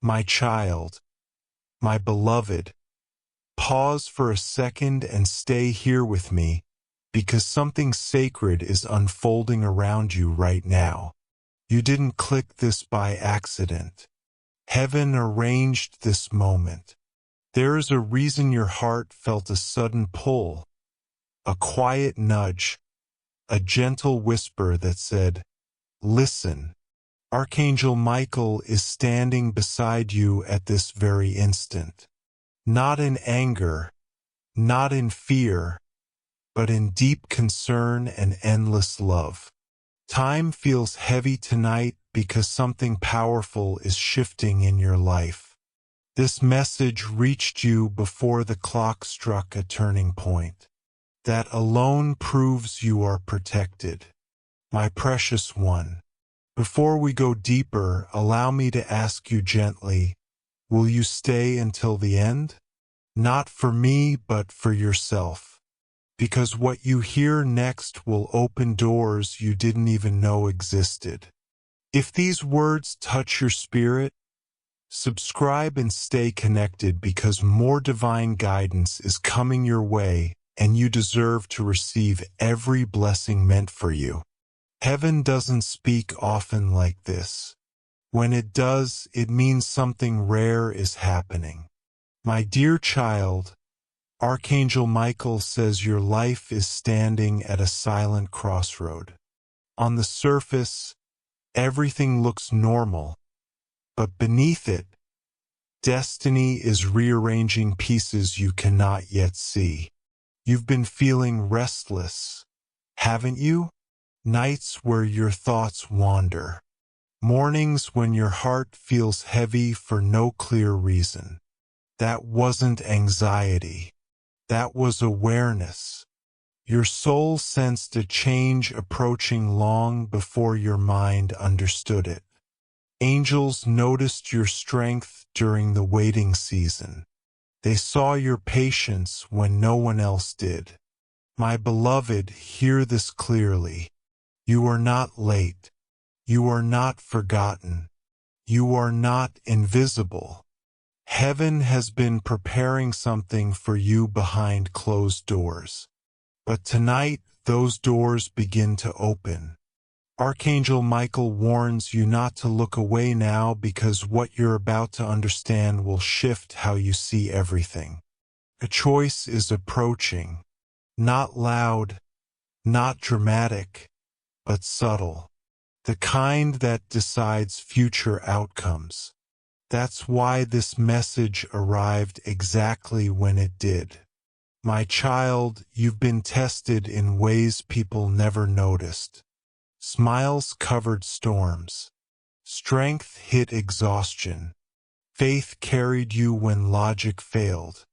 My child, my beloved, pause for a second and stay here with me, because something sacred is unfolding around you right now. You didn't click this by accident. Heaven arranged this moment. There is a reason your heart felt a sudden pull, a quiet nudge, a gentle whisper that said, "Listen." Archangel Michael is standing beside you at this very instant. Not in anger, not in fear, but in deep concern and endless love. Time feels heavy tonight because something powerful is shifting in your life. This message reached you before the clock struck a turning point. That alone proves you are protected. My precious one, before we go deeper, allow me to ask you gently, will you stay until the end? Not for me, but for yourself. Because what you hear next will open doors you didn't even know existed. If these words touch your spirit, subscribe and stay connected, because more divine guidance is coming your way and you deserve to receive every blessing meant for you. Heaven doesn't speak often like this. When it does, it means something rare is happening. My dear child, Archangel Michael says your life is standing at a silent crossroad. On the surface, everything looks normal, but beneath it, destiny is rearranging pieces you cannot yet see. You've been feeling restless, haven't you? Nights where your thoughts wander. Mornings when your heart feels heavy for no clear reason. That wasn't anxiety. That was awareness. Your soul sensed a change approaching long before your mind understood it. Angels noticed your strength during the waiting season. They saw your patience when no one else did. My beloved, hear this clearly. You are not late. You are not forgotten. You are not invisible. Heaven has been preparing something for you behind closed doors. But tonight, those doors begin to open. Archangel Michael warns you not to look away now, because what you're about to understand will shift how you see everything. A choice is approaching. Not loud, not dramatic, but subtle. The kind that decides future outcomes. That's why this message arrived exactly when it did. My child, you've been tested in ways people never noticed. Smiles covered storms. Strength hit exhaustion. Faith carried you when logic failed.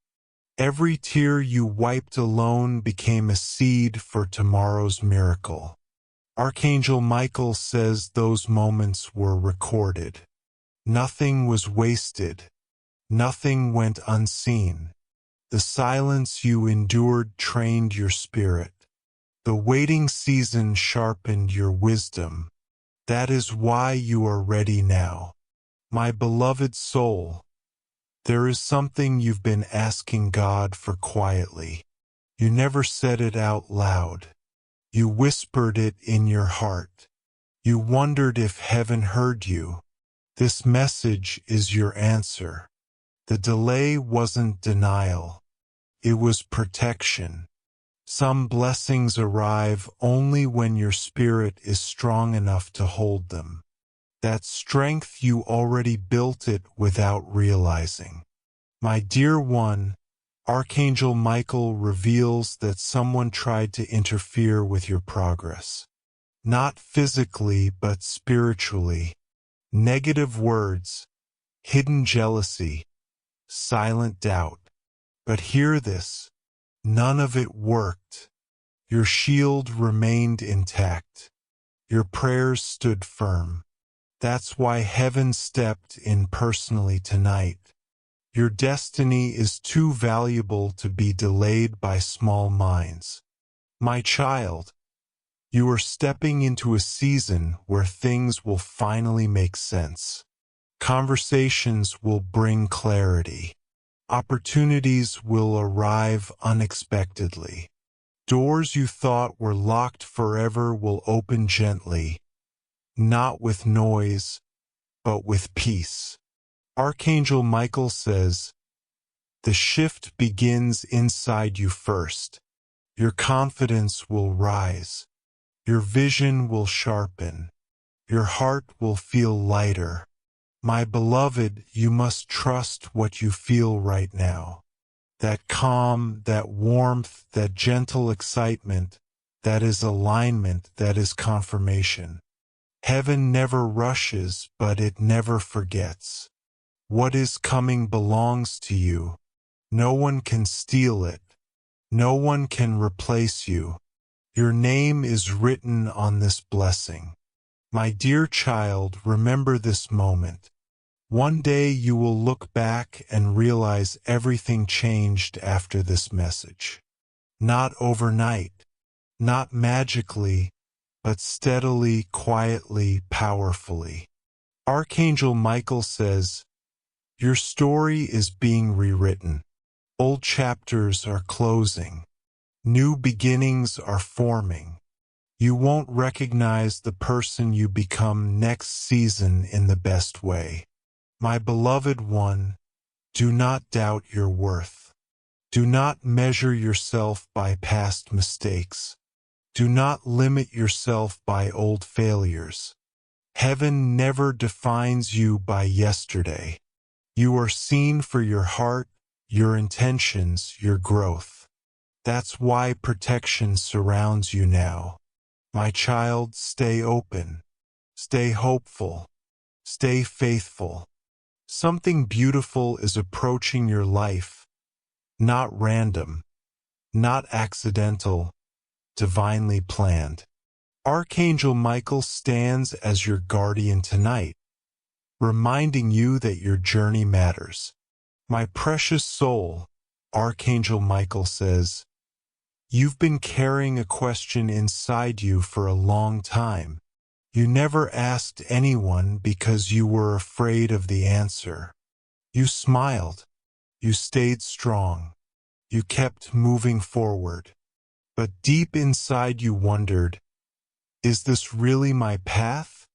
Every tear you wiped alone became a seed for tomorrow's miracle. Archangel Michael says those moments were recorded. Nothing was wasted. Nothing went unseen. The silence you endured trained your spirit. The waiting season sharpened your wisdom. That is why you are ready now. My beloved soul, there is something you've been asking God for quietly. You never said it out loud. You whispered it in your heart. You wondered if heaven heard you. This message is your answer. The delay wasn't denial. It was protection. Some blessings arrive only when your spirit is strong enough to hold them. That strength you already built it without realizing. My dear one, Archangel Michael reveals that someone tried to interfere with your progress. Not physically, but spiritually. Negative words, hidden jealousy, silent doubt. But hear this. None of it worked. Your shield remained intact. Your prayers stood firm. That's why heaven stepped in personally tonight. Your destiny is too valuable to be delayed by small minds. My child, you are stepping into a season where things will finally make sense. Conversations will bring clarity. Opportunities will arrive unexpectedly. Doors you thought were locked forever will open gently, not with noise, but with peace. Archangel Michael says, the shift begins inside you first. Your confidence will rise. Your vision will sharpen. Your heart will feel lighter. My beloved, you must trust what you feel right now. That calm, that warmth, that gentle excitement, that is alignment, that is confirmation. Heaven never rushes, but it never forgets. What is coming belongs to you. No one can steal it. No one can replace you. Your name is written on this blessing. My dear child, remember this moment. One day you will look back and realize everything changed after this message. Not overnight, not magically, but steadily, quietly, powerfully. Archangel Michael says, your story is being rewritten. Old chapters are closing. New beginnings are forming. You won't recognize the person you become next season in the best way. My beloved one, do not doubt your worth. Do not measure yourself by past mistakes. Do not limit yourself by old failures. Heaven never defines you by yesterday. You are seen for your heart, your intentions, your growth. That's why protection surrounds you now. My child, stay open. Stay hopeful. Stay faithful. Something beautiful is approaching your life, not random, not accidental, divinely planned. Archangel Michael stands as your guardian tonight, reminding you that your journey matters. My precious soul, Archangel Michael says, you've been carrying a question inside you for a long time. You never asked anyone because you were afraid of the answer. You smiled. You stayed strong. You kept moving forward. But deep inside you wondered, is this really my path?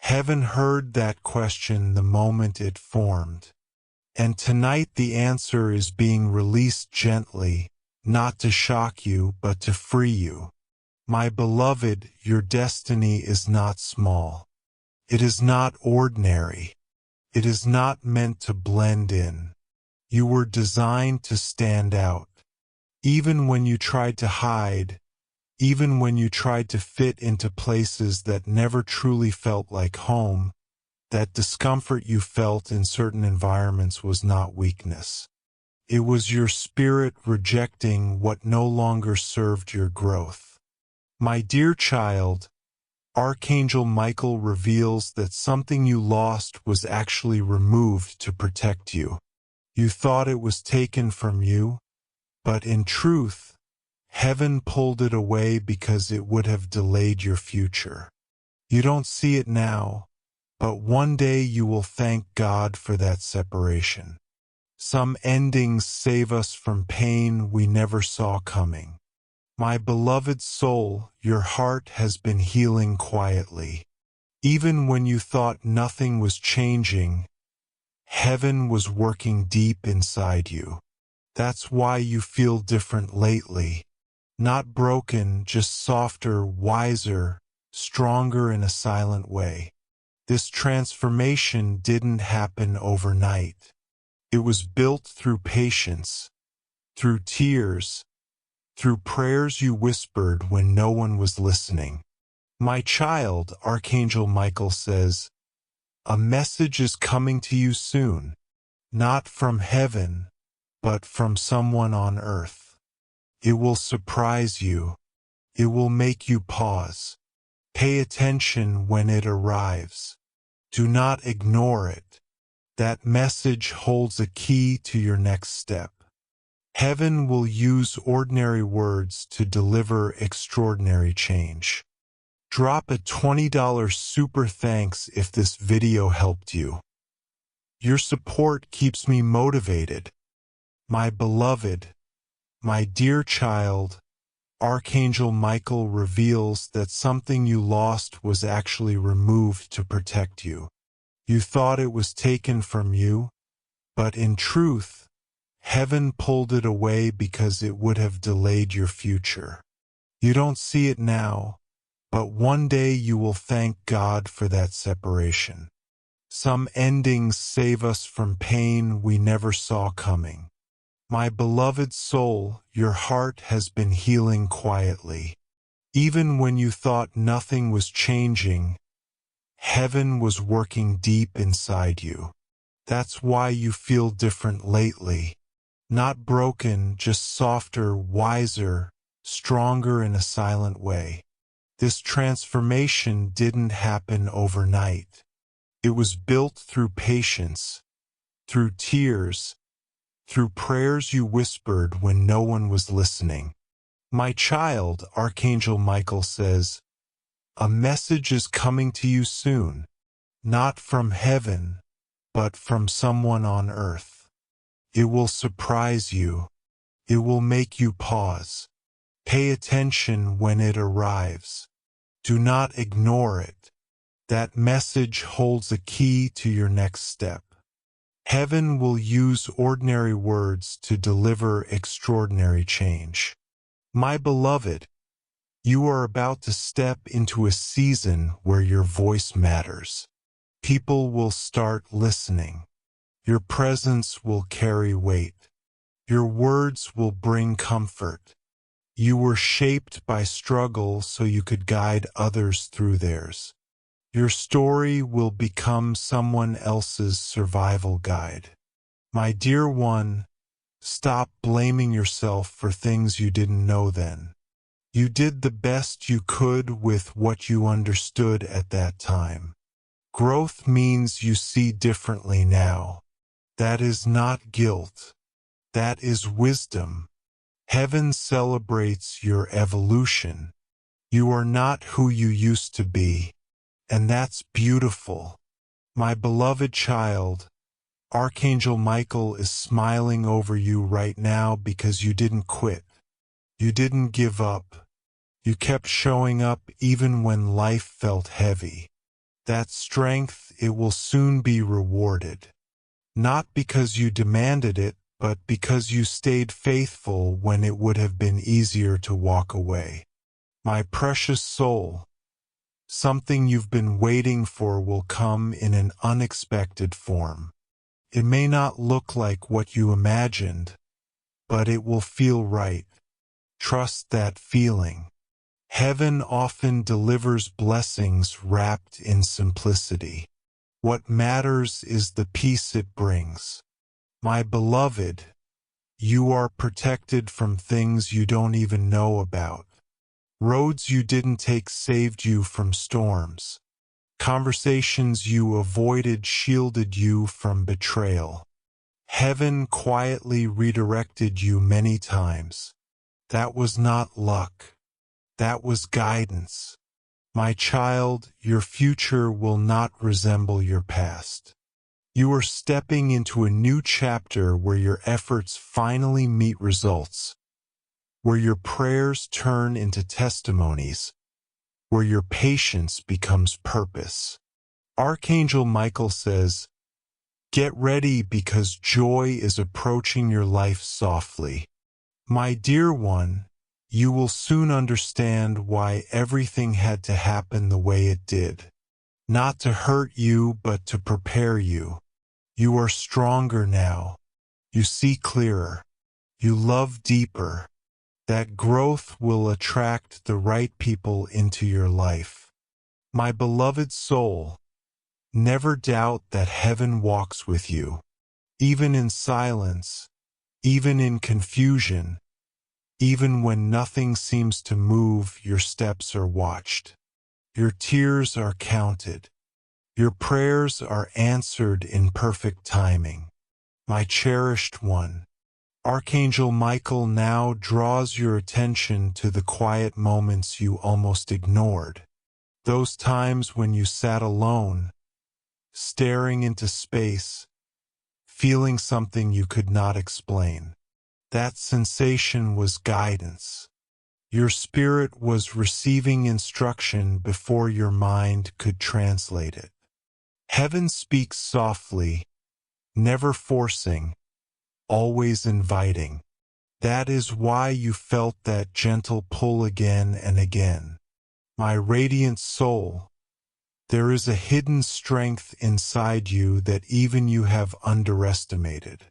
Heaven heard that question the moment it formed. And tonight the answer is being released gently, not to shock you, but to free you. My beloved, your destiny is not small. It is not ordinary. It is not meant to blend in. You were designed to stand out. Even when you tried to hide, even when you tried to fit into places that never truly felt like home, that discomfort you felt in certain environments was not weakness. It was your spirit rejecting what no longer served your growth. My dear child, Archangel Michael reveals that something you lost was actually removed to protect you. You thought it was taken from you, but in truth, heaven pulled it away because it would have delayed your future. You don't see it now, but one day you will thank God for that separation. Some endings save us from pain we never saw coming. My beloved soul, your heart has been healing quietly. Even when you thought nothing was changing, heaven was working deep inside you. That's why you feel different lately. Not broken, just softer, wiser, stronger in a silent way. This transformation didn't happen overnight. It was built through patience, through tears, through prayers you whispered when no one was listening. My child, Archangel Michael says, a message is coming to you soon, not from heaven, but from someone on earth. It will surprise you. It will make you pause. Pay attention when it arrives. Do not ignore it. That message holds a key to your next step. Heaven will use ordinary words to deliver extraordinary change. Drop a $20 super thanks if this video helped you. Your support keeps me motivated. My beloved, my dear child, Archangel Michael reveals that something you lost was actually removed to protect you. You thought it was taken from you, but in truth, heaven pulled it away because it would have delayed your future. You don't see it now, but one day you will thank God for that separation. Some endings save us from pain we never saw coming. My beloved soul, your heart has been healing quietly. Even when you thought nothing was changing, heaven was working deep inside you. That's why you feel different lately. Not broken, just softer, wiser, stronger in a silent way. This transformation didn't happen overnight. It was built through patience, through tears, through prayers you whispered when no one was listening. My child, Archangel Michael says, a message is coming to you soon, not from heaven, but from someone on earth. It will surprise you. It will make you pause. Pay attention when it arrives. Do not ignore it. That message holds a key to your next step. Heaven will use ordinary words to deliver extraordinary change. My beloved, you are about to step into a season where your voice matters. People will start listening. Your presence will carry weight. Your words will bring comfort. You were shaped by struggle so you could guide others through theirs. Your story will become someone else's survival guide. My dear one, stop blaming yourself for things you didn't know then. You did the best you could with what you understood at that time. Growth means you see differently now. That is not guilt. That is wisdom. Heaven celebrates your evolution. You are not who you used to be. And that's beautiful. My beloved child, Archangel Michael is smiling over you right now because you didn't quit. You didn't give up. You kept showing up even when life felt heavy. That strength, it will soon be rewarded. Not because you demanded it, but because you stayed faithful when it would have been easier to walk away. My precious soul, something you've been waiting for will come in an unexpected form. It may not look like what you imagined, but it will feel right. Trust that feeling. Heaven often delivers blessings wrapped in simplicity. What matters is the peace it brings. My beloved, you are protected from things you don't even know about. Roads you didn't take saved you from storms. Conversations you avoided shielded you from betrayal. Heaven quietly redirected you many times. That was not luck. That was guidance. My child, your future will not resemble your past. You are stepping into a new chapter where your efforts finally meet results, where your prayers turn into testimonies, where your patience becomes purpose. Archangel Michael says, get ready because joy is approaching your life softly. My dear one, you will soon understand why everything had to happen the way it did. Not to hurt you, but to prepare you. You are stronger now. You see clearer. You love deeper. That growth will attract the right people into your life. My beloved soul, never doubt that heaven walks with you. Even in silence, even in confusion, even when nothing seems to move, your steps are watched. Your tears are counted. Your prayers are answered in perfect timing. My cherished one, Archangel Michael now draws your attention to the quiet moments you almost ignored. Those times when you sat alone, staring into space, feeling something you could not explain. That sensation was guidance. Your spirit was receiving instruction before your mind could translate it. Heaven speaks softly, never forcing, always inviting. That is why you felt that gentle pull again and again. My radiant soul, there is a hidden strength inside you that even you have underestimated.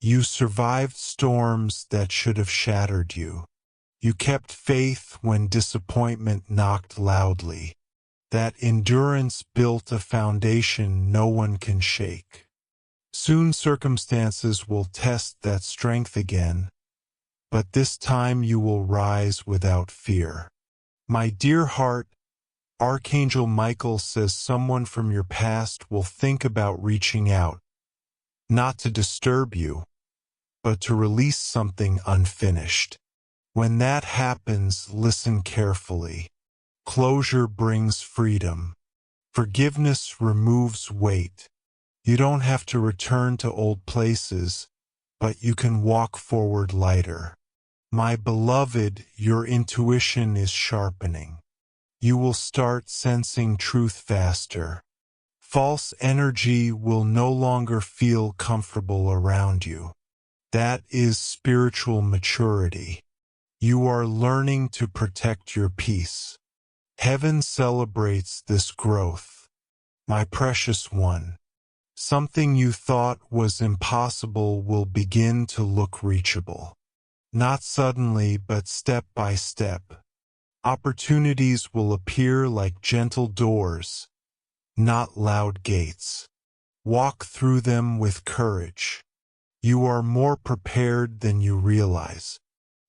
You survived storms that should have shattered you. You kept faith when disappointment knocked loudly. That endurance built a foundation no one can shake. Soon circumstances will test that strength again, but this time you will rise without fear. My dear heart, Archangel Michael says someone from your past will think about reaching out, not to disturb you, but to release something unfinished. When that happens, listen carefully. Closure brings freedom. Forgiveness removes weight. You don't have to return to old places, but you can walk forward lighter. My beloved, your intuition is sharpening. You will start sensing truth faster. False energy will no longer feel comfortable around you. That is spiritual maturity. You are learning to protect your peace. Heaven celebrates this growth. My precious one, something you thought was impossible will begin to look reachable. Not suddenly, but step by step. Opportunities will appear like gentle doors, not loud gates. Walk through them with courage. You are more prepared than you realize.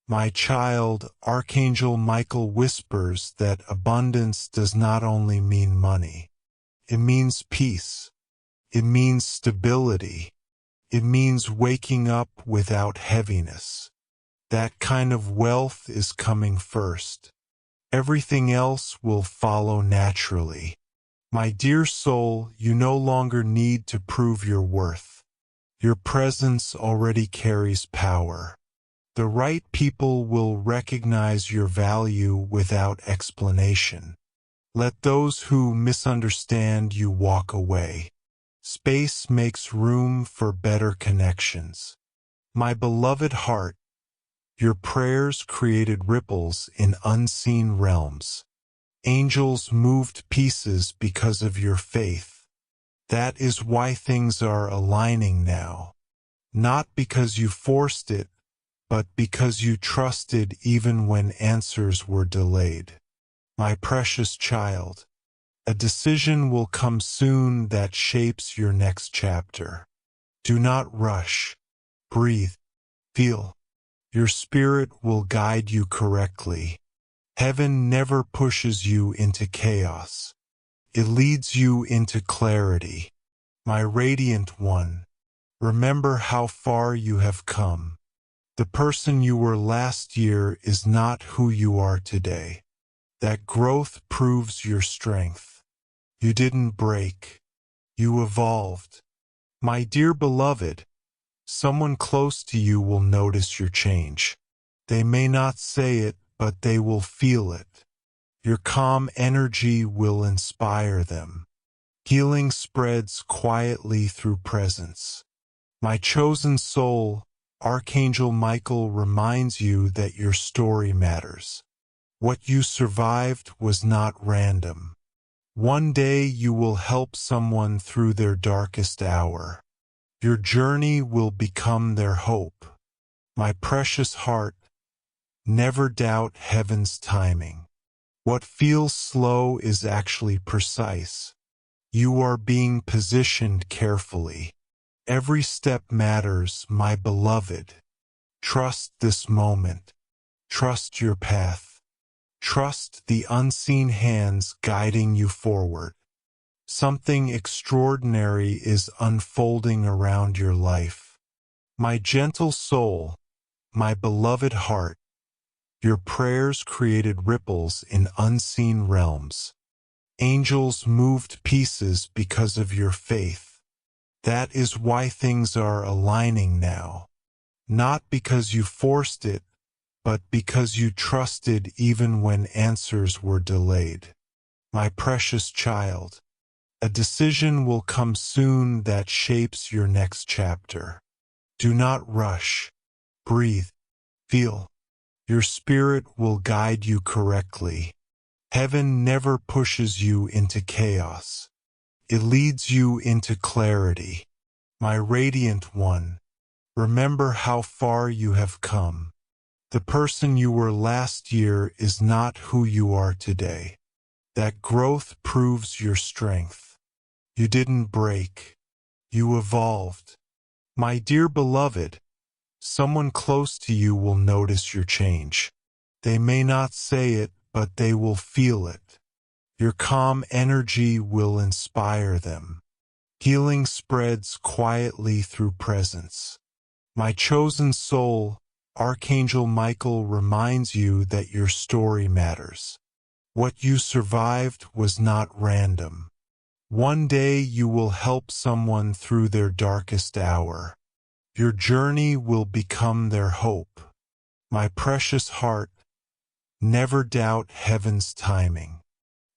My child, Archangel Michael whispers that abundance does not only mean money. It means peace. It means stability. It means waking up without heaviness. That kind of wealth is coming first. Everything else will follow naturally. My dear soul, you no longer need to prove your worth. Your presence already carries power. The right people will recognize your value without explanation. Let those who misunderstand you walk away. Space makes room for better connections. My beloved heart, your prayers created ripples in unseen realms. Angels moved pieces because of your faith. That is why things are aligning now. Not because you forced it, but because you trusted even when answers were delayed. My precious child, a decision will come soon that shapes your next chapter. Do not rush. Breathe. Feel. Your spirit will guide you correctly. Heaven never pushes you into chaos. It leads you into clarity. My radiant one, remember how far you have come. The person you were last year is not who you are today. That growth proves your strength. You didn't break. You evolved. My dear beloved, someone close to you will notice your change. They may not say it, but they will feel it. Your calm energy will inspire them. Healing spreads quietly through presence. My chosen soul, Archangel Michael reminds you that your story matters. What you survived was not random. One day you will help someone through their darkest hour. Your journey will become their hope. My precious heart, never doubt heaven's timing. What feels slow is actually precise. You are being positioned carefully. Every step matters, my beloved. Trust this moment. Trust your path. Trust the unseen hands guiding you forward. Something extraordinary is unfolding around your life. My gentle soul, my beloved heart, your prayers created ripples in unseen realms. Angels moved pieces because of your faith. That is why things are aligning now. Not because you forced it, but because you trusted even when answers were delayed. My precious child, a decision will come soon that shapes your next chapter. Do not rush. Breathe. Feel. Your spirit will guide you correctly. Heaven never pushes you into chaos. It leads you into clarity. My radiant one, remember how far you have come. The person you were last year is not who you are today. That growth proves your strength. You didn't break. You evolved. My dear beloved, someone close to you will notice your change. They may not say it, but they will feel it. Your calm energy will inspire them. Healing spreads quietly through presence. My chosen soul, Archangel Michael reminds you that your story matters. What you survived was not random. One day you will help someone through their darkest hour. Your journey will become their hope. My precious heart, never doubt heaven's timing.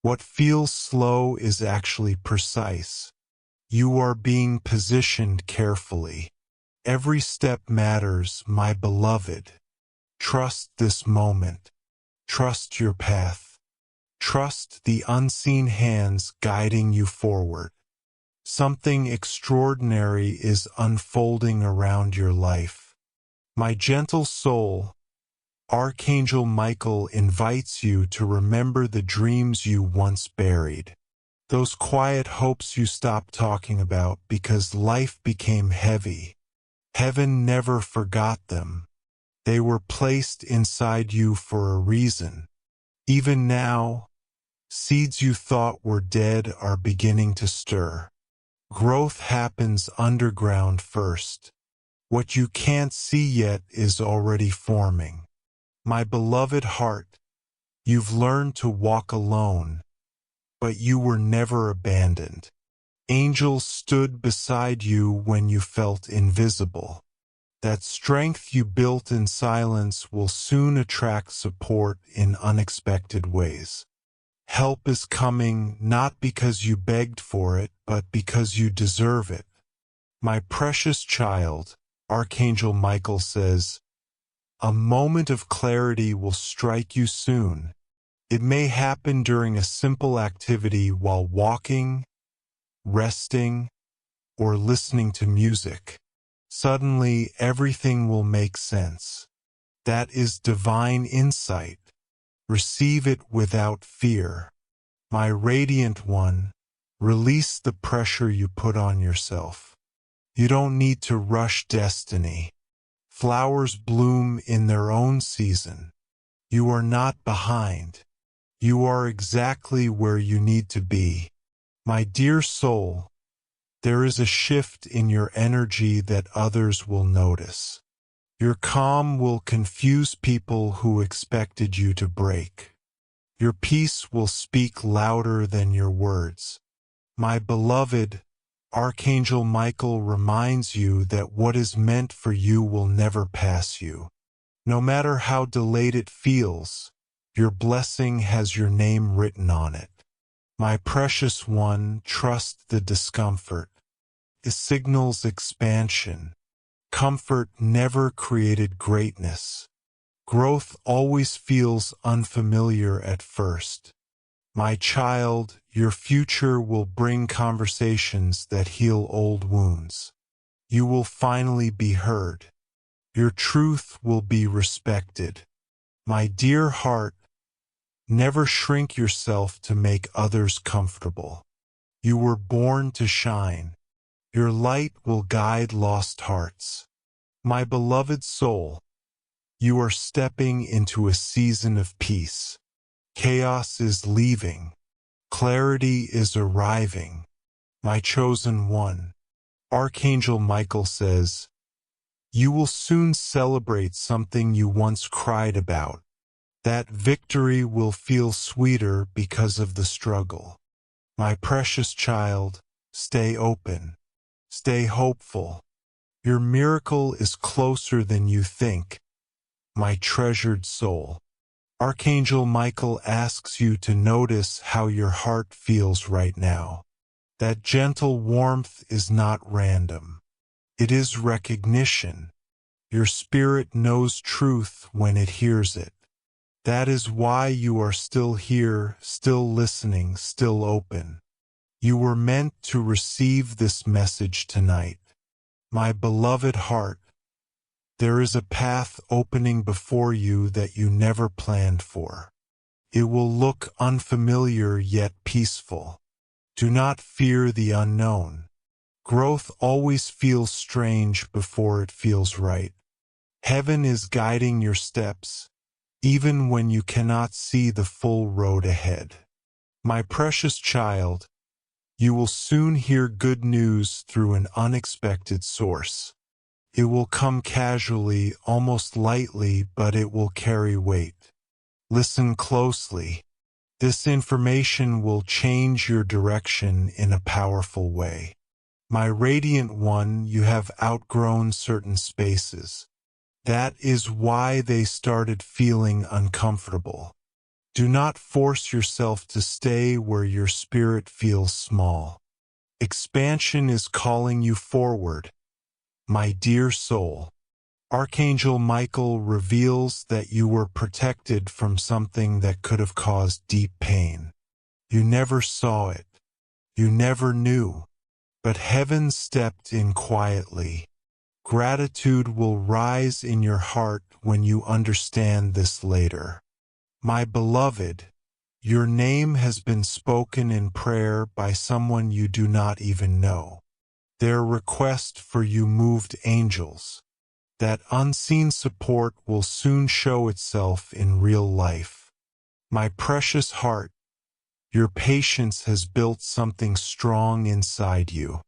What feels slow is actually precise. You are being positioned carefully. Every step matters, my beloved. Trust this moment. Trust your path. Trust the unseen hands guiding you forward. Something extraordinary is unfolding around your life. My gentle soul, Archangel Michael invites you to remember the dreams you once buried. Those quiet hopes you stopped talking about because life became heavy. Heaven never forgot them. They were placed inside you for a reason. Even now, seeds you thought were dead are beginning to stir. Growth happens underground first. What you can't see yet is already forming. My beloved heart, you've learned to walk alone, but you were never abandoned. Angels stood beside you when you felt invisible. That strength you built in silence will soon attract support in unexpected ways. Help is coming not because you begged for it, but because you deserve it. My precious child, Archangel Michael says, a moment of clarity will strike you soon. It may happen during a simple activity while walking, resting, or listening to music. Suddenly, everything will make sense. That is divine insight. Receive it without fear. My radiant one, release the pressure you put on yourself. You don't need to rush destiny. Flowers bloom in their own season. You are not behind. You are exactly where you need to be. My dear soul, there is a shift in your energy that others will notice. Your calm will confuse people who expected you to break. Your peace will speak louder than your words. My beloved, Archangel Michael reminds you that what is meant for you will never pass you. No matter how delayed it feels, your blessing has your name written on it. My precious one, trust the discomfort. It signals expansion. Comfort never created greatness. Growth always feels unfamiliar at first. My child, your future will bring conversations that heal old wounds. You will finally be heard. Your truth will be respected. My dear heart, never shrink yourself to make others comfortable. You were born to shine. Your light will guide lost hearts. My beloved soul, you are stepping into a season of peace. Chaos is leaving. Clarity is arriving. My chosen one, Archangel Michael says, you will soon celebrate something you once cried about. That victory will feel sweeter because of the struggle. My precious child, stay open. Stay hopeful. Your miracle is closer than you think, my treasured soul. Archangel Michael asks you to notice how your heart feels right now. That gentle warmth is not random. It is recognition. Your spirit knows truth when it hears it. That is why you are still here, still listening, still open. You were meant to receive this message tonight. My beloved heart, there is a path opening before you that you never planned for. It will look unfamiliar yet peaceful. Do not fear the unknown. Growth always feels strange before it feels right. Heaven is guiding your steps, even when you cannot see the full road ahead. My precious child, you will soon hear good news through an unexpected source. It will come casually, almost lightly, but it will carry weight. Listen closely. This information will change your direction in a powerful way. My radiant one, you have outgrown certain spaces. That is why they started feeling uncomfortable. Do not force yourself to stay where your spirit feels small. Expansion is calling you forward. My dear soul, Archangel Michael reveals that you were protected from something that could have caused deep pain. You never saw it. You never knew. But heaven stepped in quietly. Gratitude will rise in your heart when you understand this later. My beloved, your name has been spoken in prayer by someone you do not even know. Their request for you moved angels. That unseen support will soon show itself in real life. My precious heart, your patience has built something strong inside you.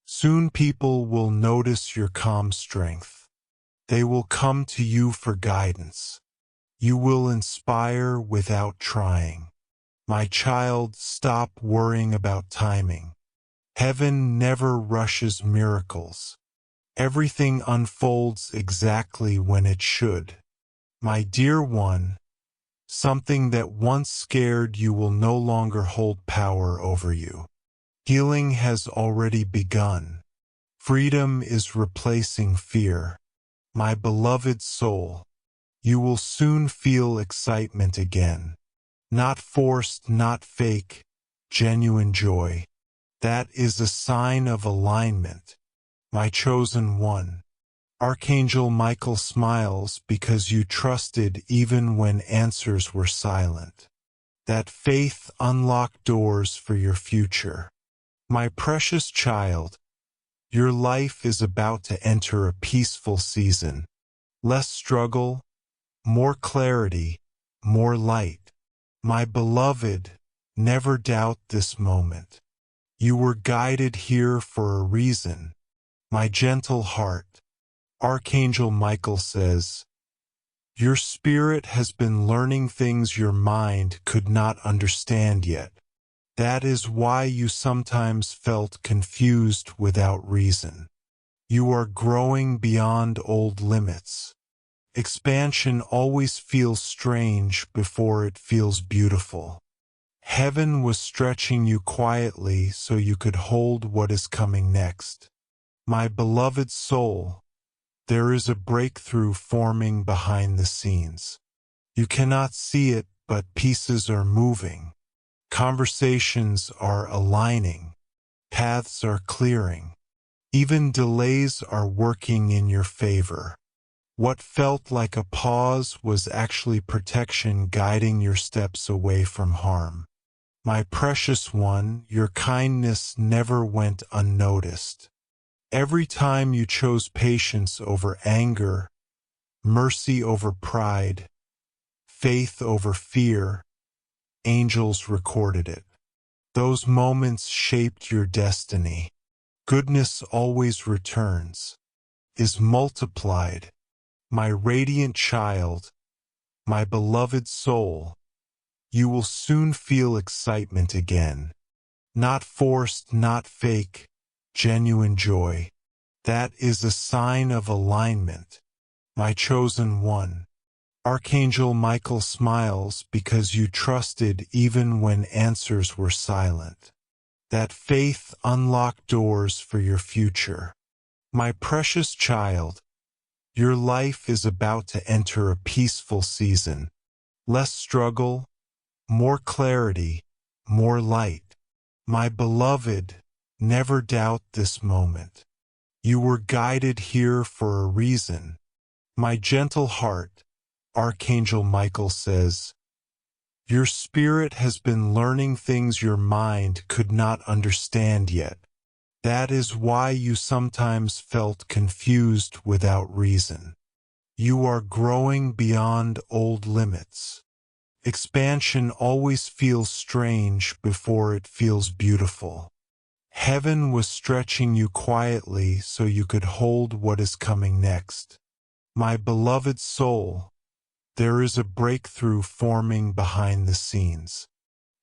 Soon people will notice your calm strength. They will come to you for guidance. You will inspire without trying. My child, stop worrying about timing. Heaven never rushes miracles. Everything unfolds exactly when it should. My dear one, something that once scared you will no longer hold power over you. Healing has already begun. Freedom is replacing fear. My beloved soul, you will soon feel excitement again. Not forced, not fake, genuine joy. That is a sign of alignment. My chosen one. Archangel Michael smiles because you trusted even when answers were silent. That faith unlocked doors for your future. My precious child, your life is about to enter a peaceful season. Less struggle, more clarity, more light. My beloved, never doubt this moment. You were guided here for a reason. My gentle heart, Archangel Michael says, your spirit has been learning things your mind could not understand yet. That is why you sometimes felt confused without reason. You are growing beyond old limits. Expansion always feels strange before it feels beautiful. Heaven was stretching you quietly so you could hold what is coming next. My beloved soul, there is a breakthrough forming behind the scenes. You cannot see it, but pieces are moving. Conversations are aligning. Paths are clearing. Even delays are working in your favor. What felt like a pause was actually protection guiding your steps away from harm. My precious one, your kindness never went unnoticed. Every time you chose patience over anger, mercy over pride, faith over fear, angels recorded it. Those moments shaped your destiny. Goodness always returns, is multiplied. My radiant child, my beloved soul, you will soon feel excitement again. Not forced, not fake, genuine joy. That is a sign of alignment. My chosen one. Archangel Michael smiles because you trusted even when answers were silent. That faith unlocked doors for your future. My precious child, your life is about to enter a peaceful season. Less struggle, more clarity, more light. My beloved, never doubt this moment. You were guided here for a reason. My gentle heart, Archangel Michael says, your spirit has been learning things your mind could not understand yet. That is why you sometimes felt confused without reason. You are growing beyond old limits. Expansion always feels strange before it feels beautiful. Heaven was stretching you quietly so you could hold what is coming next. My beloved soul, there is a breakthrough forming behind the scenes.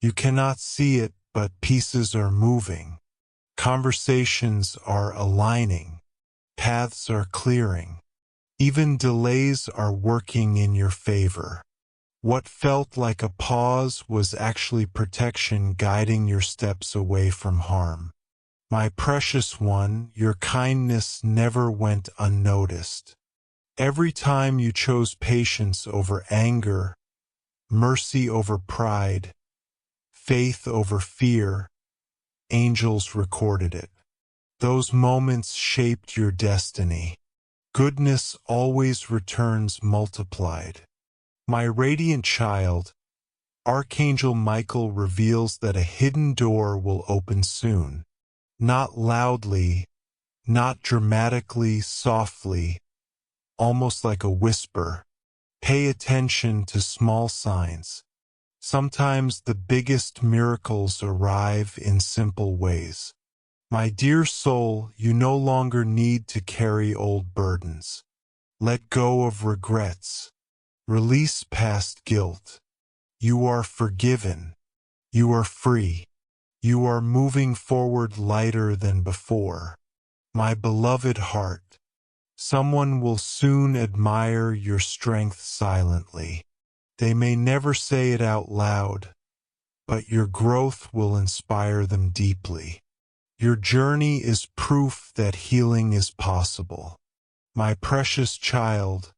You cannot see it, but pieces are moving. Conversations are aligning. Paths are clearing. Even delays are working in your favor. What felt like a pause was actually protection guiding your steps away from harm. My precious one, your kindness never went unnoticed. Every time you chose patience over anger, mercy over pride, faith over fear, angels recorded it. Those moments shaped your destiny. Goodness always returns multiplied. My radiant child, Archangel Michael reveals that a hidden door will open soon. Not loudly, not dramatically, softly, almost like a whisper. Pay attention to small signs. Sometimes the biggest miracles arrive in simple ways. My dear soul, you no longer need to carry old burdens. Let go of regrets. Release past guilt. You are forgiven. You are free. You are moving forward lighter than before. My beloved heart, someone will soon admire your strength silently. They may never say it out loud, but your growth will inspire them deeply. Your journey is proof that healing is possible. My precious child,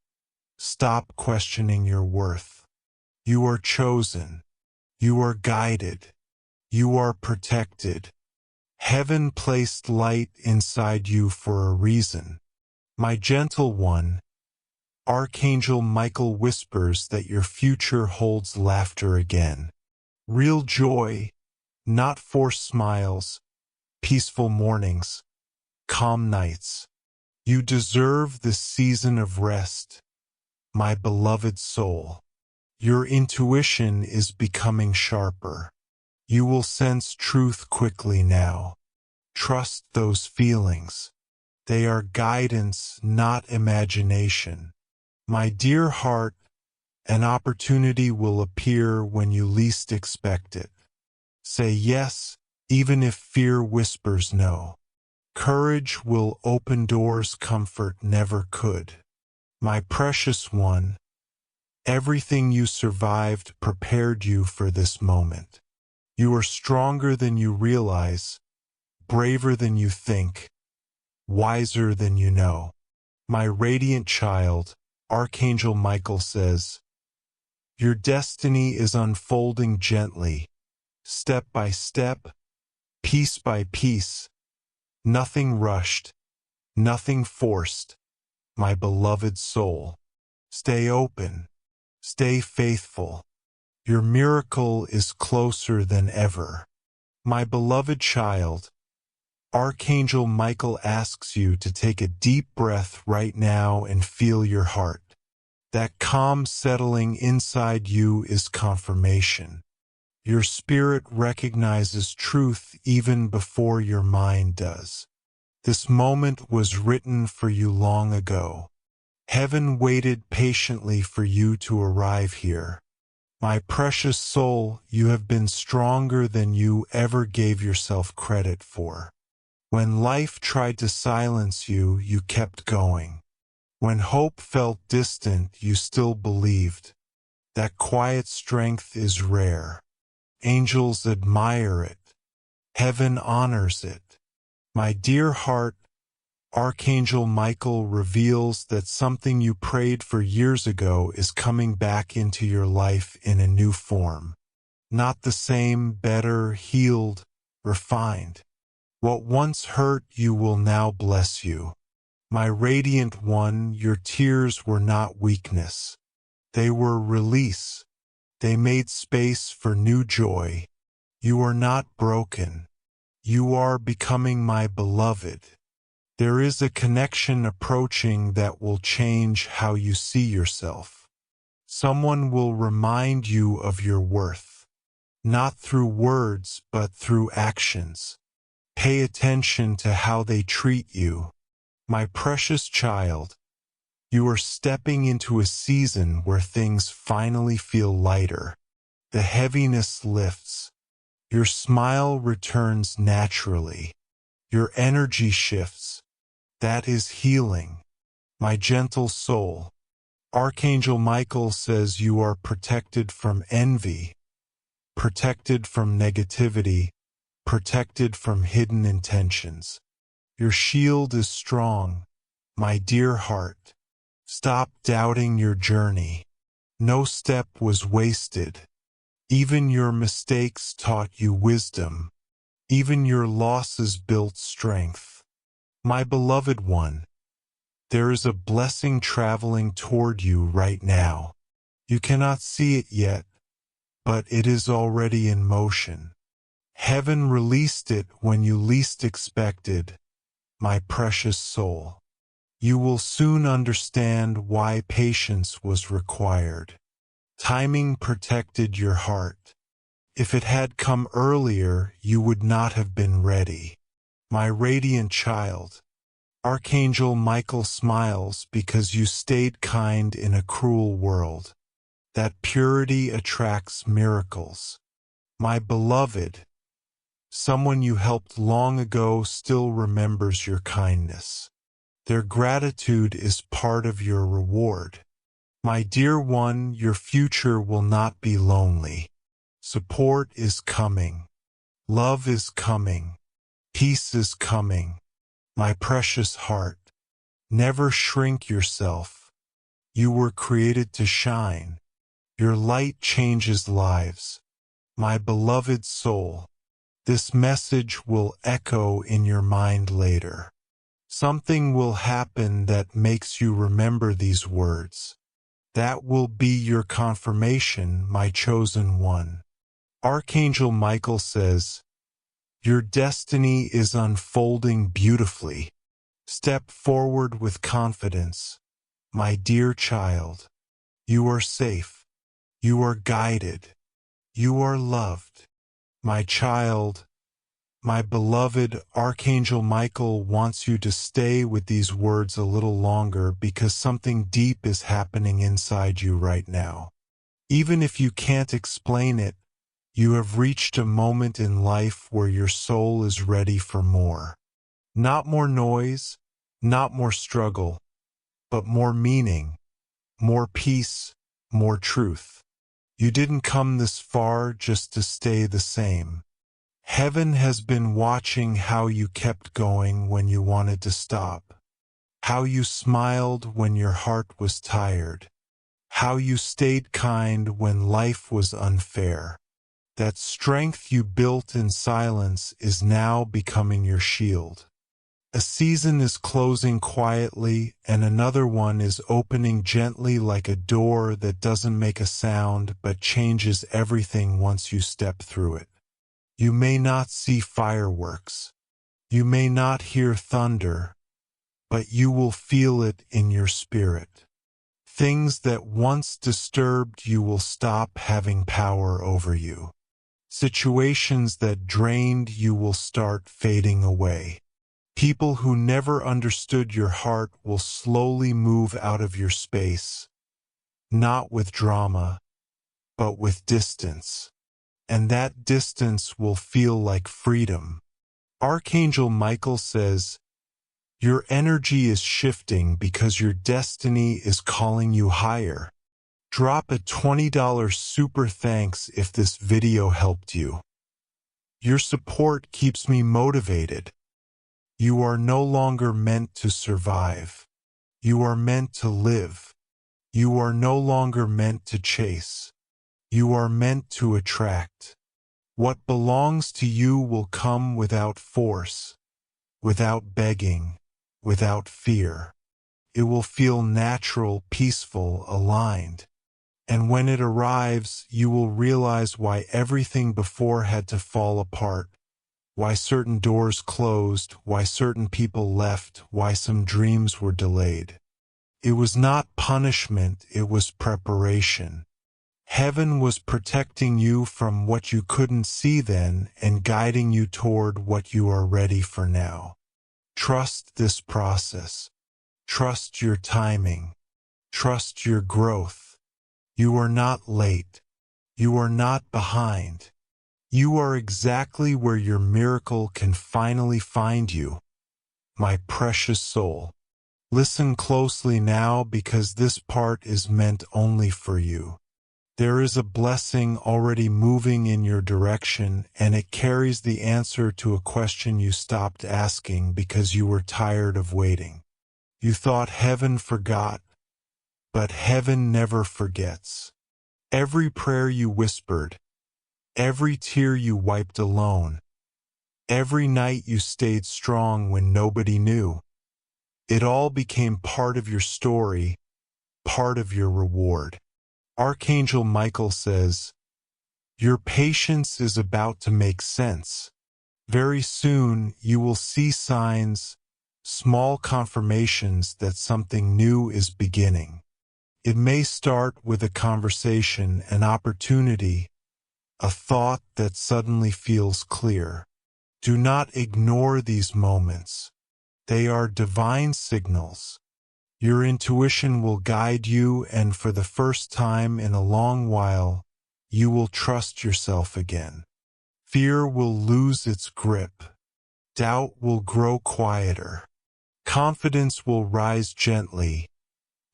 stop questioning your worth. You are chosen. You are guided. You are protected. Heaven placed light inside you for a reason. My gentle one, Archangel Michael whispers that your future holds laughter again. Real joy, not forced smiles, peaceful mornings, calm nights. You deserve this season of rest, my beloved soul. Your intuition is becoming sharper. You will sense truth quickly now. Trust those feelings. They are guidance, not imagination. My dear heart, an opportunity will appear when you least expect it. Say yes, even if fear whispers no. Courage will open doors comfort never could. My precious one, everything you survived prepared you for this moment. You are stronger than you realize, braver than you think, wiser than you know. My radiant child, Archangel Michael says, your destiny is unfolding gently, step by step, piece by piece. Nothing rushed, nothing forced. My beloved soul, stay open, stay faithful. Your miracle is closer than ever. My beloved child, Archangel Michael asks you to take a deep breath right now and feel your heart. That calm settling inside you is confirmation. Your spirit recognizes truth even before your mind does. This moment was written for you long ago. Heaven waited patiently for you to arrive here. My precious soul, you have been stronger than you ever gave yourself credit for. When life tried to silence you, you kept going. When hope felt distant, you still believed. That quiet strength is rare. Angels admire it. Heaven honors it. My dear heart, Archangel Michael reveals that something you prayed for years ago is coming back into your life in a new form. Not the same, better, healed, refined. What once hurt you will now bless you. My radiant one, your tears were not weakness. They were release. They made space for new joy. You are not broken. You are becoming my beloved. There is a connection approaching that will change how you see yourself. Someone will remind you of your worth. Not through words, but through actions. Pay attention to how they treat you. My precious child, you are stepping into a season where things finally feel lighter. The heaviness lifts. Your smile returns naturally. Your energy shifts. That is healing. My gentle soul, Archangel Michael says you are protected from envy, protected from negativity, protected from hidden intentions. Your shield is strong, my dear heart. Stop doubting your journey. No step was wasted. Even your mistakes taught you wisdom. Even your losses built strength. My beloved one, there is a blessing traveling toward you right now. You cannot see it yet, but it is already in motion. Heaven released it when you least expected, my precious soul. You will soon understand why patience was required. Timing protected your heart. If it had come earlier, you would not have been ready. My radiant child, Archangel Michael smiles because you stayed kind in a cruel world. That purity attracts miracles. My beloved, someone you helped long ago still remembers your kindness. Their gratitude is part of your reward. My dear one, your future will not be lonely. Support is coming. Love is coming. Peace is coming. My precious heart, never shrink yourself. You were created to shine. Your light changes lives. My beloved soul, this message will echo in your mind later. Something will happen that makes you remember these words. That will be your confirmation, my chosen one. Archangel Michael says, your destiny is unfolding beautifully. Step forward with confidence. My dear child, you are safe. You are guided. You are loved. My child, my beloved, Archangel Michael wants you to stay with these words a little longer because something deep is happening inside you right now. Even if you can't explain it, you have reached a moment in life where your soul is ready for more. Not more noise, not more struggle, but more meaning, more peace, more truth. You didn't come this far just to stay the same. Heaven has been watching how you kept going when you wanted to stop, how you smiled when your heart was tired, how you stayed kind when life was unfair. That strength you built in silence is now becoming your shield. A season is closing quietly and another one is opening gently like a door that doesn't make a sound but changes everything once you step through it. You may not see fireworks. You may not hear thunder, but you will feel it in your spirit. Things that once disturbed you will stop having power over you. Situations that drained you will start fading away. People who never understood your heart will slowly move out of your space, not with drama, but with distance. And that distance will feel like freedom. Archangel Michael says, your energy is shifting because your destiny is calling you higher. Drop a $20 super thanks if this video helped you. Your support keeps me motivated. You are no longer meant to survive. You are meant to live. You are no longer meant to chase. You are meant to attract. What belongs to you will come without force, without begging, without fear. It will feel natural, peaceful, aligned. And when it arrives, you will realize why everything before had to fall apart, why certain doors closed, why certain people left, why some dreams were delayed. It was not punishment, it was preparation. Heaven was protecting you from what you couldn't see then and guiding you toward what you are ready for now. Trust this process. Trust your timing. Trust your growth. You are not late. You are not behind. You are exactly where your miracle can finally find you. My precious soul. Listen closely now because this part is meant only for you. There is a blessing already moving in your direction, and it carries the answer to a question you stopped asking because you were tired of waiting. You thought heaven forgot, but heaven never forgets. Every prayer you whispered, every tear you wiped alone, every night you stayed strong when nobody knew, it all became part of your story, part of your reward. Archangel Michael says, your patience is about to make sense. Very soon you will see signs, small confirmations that something new is beginning. It may start with a conversation, an opportunity, a thought that suddenly feels clear. Do not ignore these moments. They are divine signals. Your intuition will guide you, and for the first time in a long while, you will trust yourself again. Fear will lose its grip. Doubt will grow quieter. Confidence will rise gently,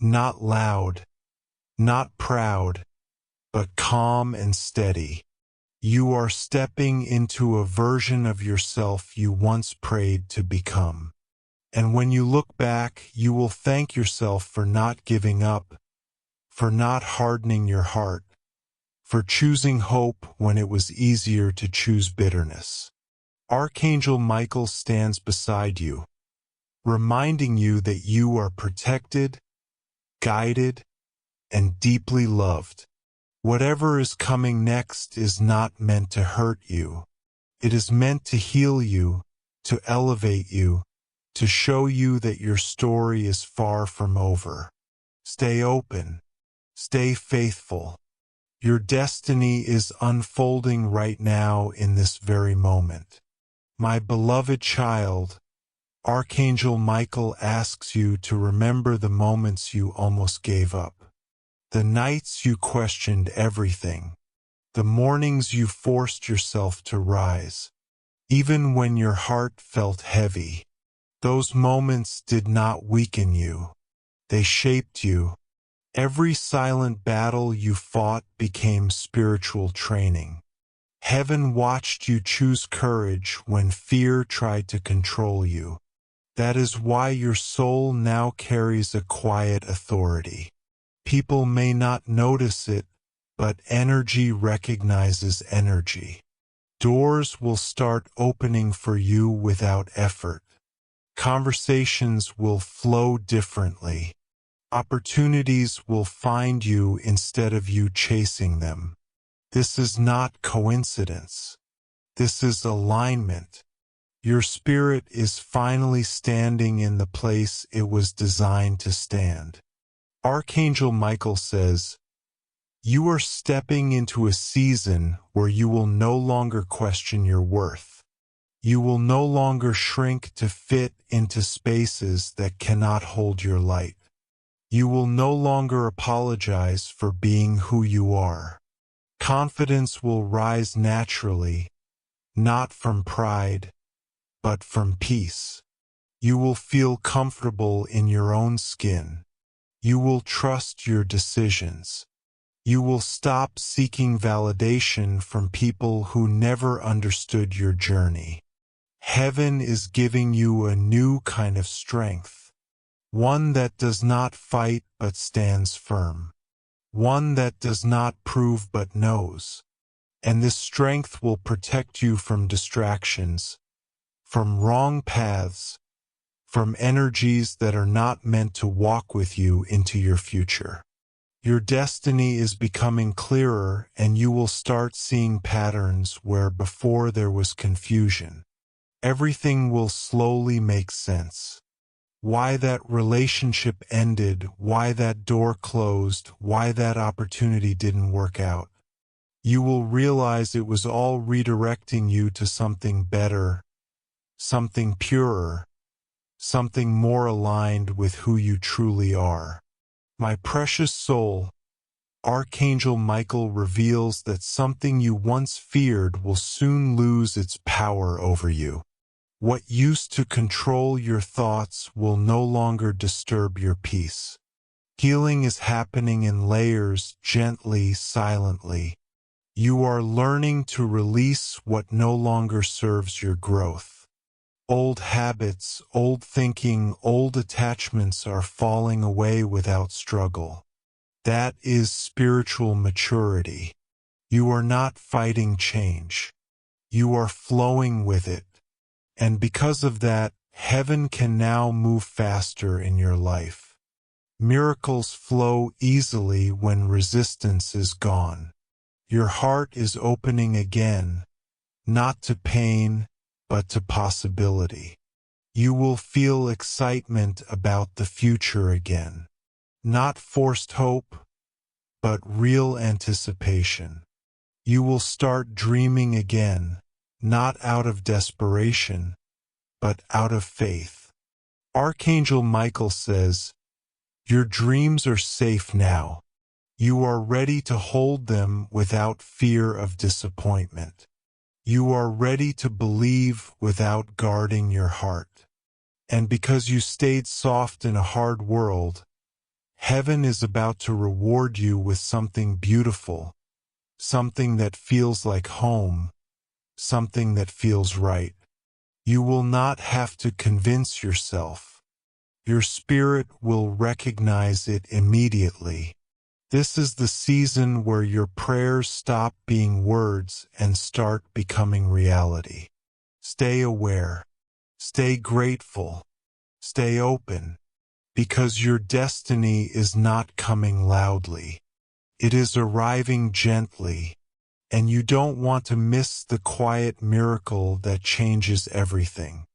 not loud, not proud, but calm and steady. You are stepping into a version of yourself you once prayed to become. And when you look back, you will thank yourself for not giving up, for not hardening your heart, for choosing hope when it was easier to choose bitterness. Archangel Michael stands beside you, reminding you that you are protected, guided, and deeply loved. Whatever is coming next is not meant to hurt you. It is meant to heal you, to elevate you, to show you that your story is far from over. Stay open. Stay faithful. Your destiny is unfolding right now in this very moment. My beloved child, Archangel Michael asks you to remember the moments you almost gave up. The nights you questioned everything. The mornings you forced yourself to rise. Even when your heart felt heavy. Those moments did not weaken you. They shaped you. Every silent battle you fought became spiritual training. Heaven watched you choose courage when fear tried to control you. That is why your soul now carries a quiet authority. People may not notice it, but energy recognizes energy. Doors will start opening for you without effort. Conversations will flow differently. Opportunities will find you instead of you chasing them. This is not coincidence. This is alignment. Your spirit is finally standing in the place it was designed to stand. Archangel Michael says, you are stepping into a season where you will no longer question your worth. You will no longer shrink to fit into spaces that cannot hold your light. You will no longer apologize for being who you are. Confidence will rise naturally, not from pride, but from peace. You will feel comfortable in your own skin. You will trust your decisions. You will stop seeking validation from people who never understood your journey. Heaven is giving you a new kind of strength, one that does not fight but stands firm, one that does not prove but knows. And this strength will protect you from distractions, from wrong paths, from energies that are not meant to walk with you into your future. Your destiny is becoming clearer, and you will start seeing patterns where before there was confusion. Everything will slowly make sense. Why that relationship ended, why that door closed, why that opportunity didn't work out. You will realize it was all redirecting you to something better, something purer, something more aligned with who you truly are. My precious soul, Archangel Michael reveals that something you once feared will soon lose its power over you. What used to control your thoughts will no longer disturb your peace. Healing is happening in layers, gently, silently. You are learning to release what no longer serves your growth. Old habits, old thinking, old attachments are falling away without struggle. That is spiritual maturity. You are not fighting change. You are flowing with it. And because of that, heaven can now move faster in your life. Miracles flow easily when resistance is gone. Your heart is opening again, not to pain, but to possibility. You will feel excitement about the future again. Not forced hope, but real anticipation. You will start dreaming again, not out of desperation, but out of faith. Archangel Michael says, your dreams are safe now. You are ready to hold them without fear of disappointment. You are ready to believe without guarding your heart. And because you stayed soft in a hard world, heaven is about to reward you with something beautiful, something that feels like home, something that feels right. You will not have to convince yourself. Your spirit will recognize it immediately. This is the season where your prayers stop being words and start becoming reality. Stay aware. Stay grateful. Stay open. Because your destiny is not coming loudly. It is arriving gently. And you don't want to miss the quiet miracle that changes everything.